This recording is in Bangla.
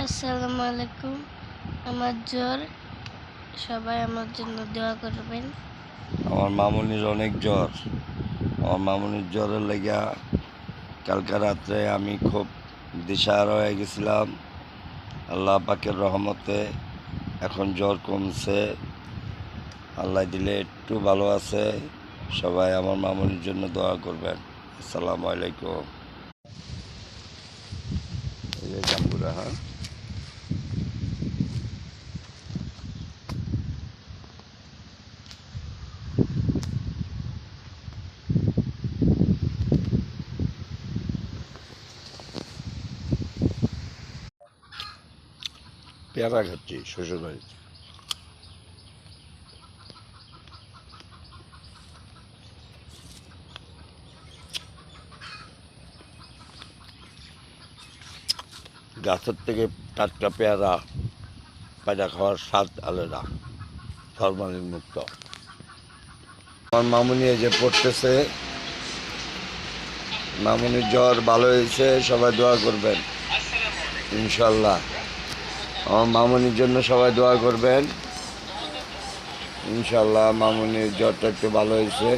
আসসালামু আলাইকুম। আমার জ্বর, সবাই আমার জন্য দোয়া করবেন। আমার মামুনির অনেক জ্বর। আমার মামুনির জ্বরের লেগা কালকে রাত্রে আমি খুব দিশাহারা হয়ে গেছিলাম। আল্লাহ পাকের রহমতে এখন জ্বর কমছে, আল্লাহ দিলে একটু ভালো আছে। সবাই আমার মামুনির জন্য দোয়া করবেন। আসসালামু আলাইকুম। এই যে জাম্বুরা, হ্যাঁ, পেয়ারা খাচ্ছি শ্বশুর বাড়িতে। গাছের থেকে টাটকা পেয়ারা পায়রা খাওয়ার স্বাদ আলাদা, ফরমালিন মুক্ত। আমার মামুনি এই যে পড়তেছে, মামুনির জ্বর ভালো হয়েছে, সবাই দোয়া করবেন ইনশাল্লাহ। আমার মামুনির জন্য সবাই দোয়া করবেন ইনশাল্লাহ। মামুনির জ্বরটা একটু ভালো হয়েছে।